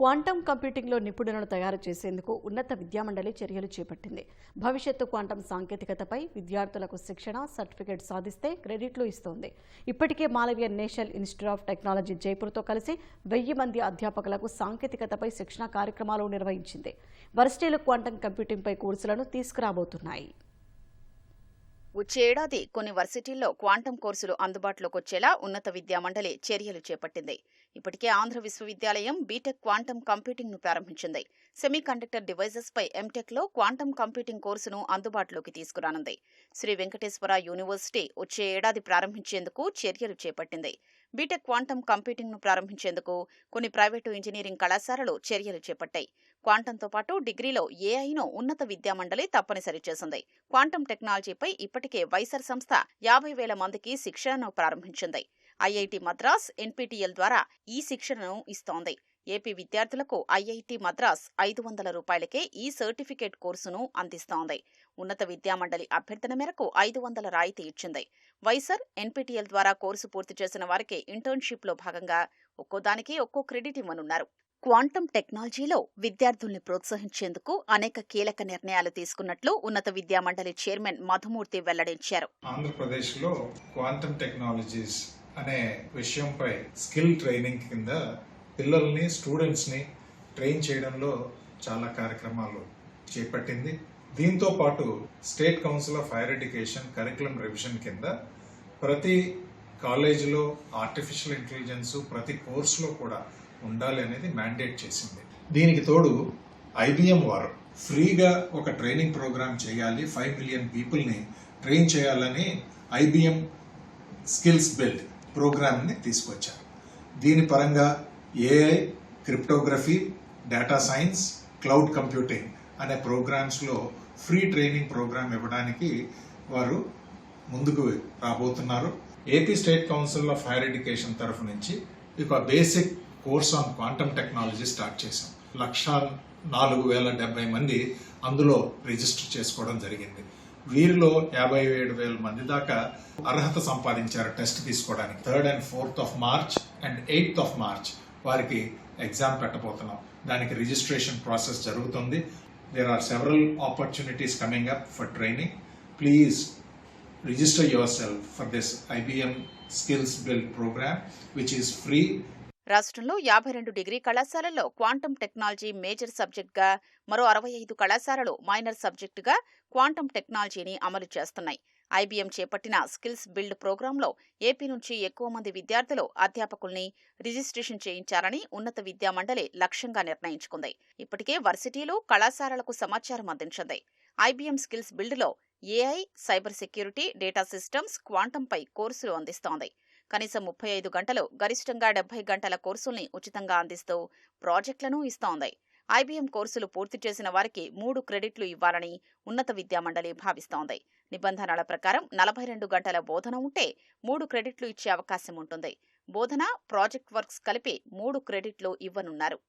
Quantum కంప్యూటింగ్లో నిపుణులను తయారు చేసేందుకు ఉన్నత విద్యామండలి చర్యలు చేపట్టింది. భవిష్యత్తు క్వాంటం సాంకేతికతపై విద్యార్థులకు శిక్షణ, సర్టిఫికేట్ సాధిస్తే క్రెడిట్లు ఇస్తోంది. ఇప్పటికే Malaviya national institute of technology జైపూర్తో కలిసి 1000 మంది అధ్యాపకులకు సాంకేతికతపై శిక్షణ కార్యక్రమాలు నిర్వహించింది. వర్సిటీలు క్వాంటం కంప్యూటింగ్పై కోర్సులను తీసుకురాబోతున్నాయి. వచ్చే ఏడాది కొన్ని వర్సిటీల్లో క్వాంటం కోర్సులు అందుబాటులోకి వచ్చేలా ఉన్నత విద్యామండలి చర్యలు చేపట్టింది. ఇప్పటికే ఆంధ్ర విశ్వవిద్యాలయం బీటెక్ క్వాంటం కంప్యూటింగ్ ను ప్రారంభించింది. సెమీ కండక్టర్ డివైజెస్ పై ఎంటెక్ లో క్వాంటం కంప్యూటింగ్ కోర్సును అందుబాటులోకి తీసుకురానుంది. శ్రీ వెంకటేశ్వర యూనివర్సిటీ వచ్చే ఏడాది ప్రారంభించేందుకు చర్యలు చేపట్టింది. బీటెక్ క్వాంటం కంప్యూటింగ్ ను ప్రారంభించేందుకు కొన్ని ప్రైవేటు ఇంజనీరింగ్ కళాశాలలు చర్యలు చేపట్టాయి. క్వాంటంతో పాటు డిగ్రీలో ఏఐను ఉన్నత విద్యామండలి తప్పనిసరి చేసింది. క్వాంటం టెక్నాలజీపై ఇప్పటికే వైసర్ సంస్థ 50,000 మందికి శిక్షణను ప్రారంభించింది. ఐఐటి మద్రాస్ ఎన్పీటీఎల్ ద్వారా ఈ శిక్షణను ఇస్తోంది. ఏపీ విద్యార్థులకు ఐఐటి మద్రాస్ 500 రూపాయలకే ఈ సర్టిఫికేట్ కోర్సును అందిస్తోంది. ఉన్నత విద్యామండలి అభ్యర్థన మేరకు 500 రాయితీ ఇచ్చింది. వైసర్ ఎన్పీటీఎల్ ద్వారా కోర్సు పూర్తి చేసిన వారికి ఇంటర్న్షిప్ లో భాగంగా ఒక్కోదానికి ఒక్కో క్రెడిట్ ఇవ్వనున్నారు. క్వాంటం టెక్నాలజీలో విద్యార్థుల్ని ప్రోత్సహించేందుకు అనేక కీలక నిర్ణయాలు తీసుకున్నట్లు ఉన్నత విద్యామండలి చైర్మన్ మధుమూర్తి వెల్లడించారు. ఆంధ్రప్రదేశ్లో క్వాంటం టెక్నాలజీస్ అనే విషయంపై స్కిల్ ట్రైనింగ్ కింద పిల్లల్ని, స్టూడెంట్స్ని ట్రైన్ చేయడంలో చాలా కార్యక్రమాలు చేపట్టింది. దీంతో పాటు state council of higher education curriculum revision కింద ప్రతి కాలేజీలో ఆర్టిఫిషియల్ ఇంటెలిజెన్స్ ప్రతి కోర్సులో కూడా ఉండాలి అనేది మ్యాండేట్ చేసింది. దీనికి తోడు ఐబిఎం వారు ఫ్రీగా ఒక ట్రైనింగ్ ప్రోగ్రామ్ చేయాలి, 5 మిలియన్ పీపుల్ని ట్రైన్ చేయాలని ఐబిఎం స్కిల్స్ బిల్డ్ ప్రోగ్రామ్ని తీసుకొచ్చారు. దీని పరంగా AI, cryptography, data science, cloud computing అనే ప్రోగ్రామ్స్లో ఫ్రీ ట్రైనింగ్ ప్రోగ్రామ్ ఇవ్వడానికి వారు ముందుకు రాబోతున్నారు. AP state council of higher education తరఫు నుంచి ఒక basic course on quantum technology start చేశాం. 104,070 మంది అందులో రిజిస్టర్ చేసుకోవడం జరిగింది. వీరిలో 57,000 మంది దాకా అర్హత సంపాదించారు టెస్ట్ తీసుకోవడానికి. 3rd and 4th of March and 8th of March వారికి ఎగ్జామ్ పెట్టబోతున్నాం. దానికి రిజిస్ట్రేషన్ ప్రాసెస్ జరుగుతుంది. There are several opportunities coming up for training. Please register yourself for this IBM Skills Build program, which is free. రాష్ట్రంలో 52 degree కళాశాలల్లో quantum technology major సబ్జెక్టుగా, మరో 65 కళాశాలలు minor సబ్జెక్టుగా quantum టెక్నాలజీని అమలు చేస్తున్నాయి. ఐబీఎం చేపట్టిన స్కిల్స్ బిల్డ్ ప్రోగ్రాంలో ఏపీ నుంచి ఎక్కువ మంది విద్యార్థులు, అధ్యాపకుల్ని రిజిస్ట్రేషన్ చేయించాలని ఉన్నత విద్యామండలి లక్ష్యంగా నిర్ణయించుకుంది. ఇప్పటికే వర్సిటీలు, కళాశాలలకు సమాచారం అందించింది. ఐబీఎం స్కిల్స్ బిల్డ్లో AI, cyber security, data systems, క్వాంటంపై కోర్సులు అందిస్తోంది. కనీసం 35 గంటలు, గరిష్టంగా 70 గంటల కోర్సుల్ని ఉచితంగా అందిస్తూ ప్రాజెక్టులను ఇస్తోంది. ఐబీఎం కోర్సులు పూర్తి చేసిన వారికి 3 క్రెడిట్లు ఇవ్వాలని ఉన్నత విద్యామండలి భావిస్తోంది. నిబంధనల ప్రకారం 42 గంటల బోధన ఉంటే 3 క్రెడిట్లు ఇచ్చే అవకాశం ఉంటుంది. బోధన, ప్రాజెక్ట్ వర్క్స్ కలిపి 3 క్రెడిట్లు ఇవ్వనున్నారు.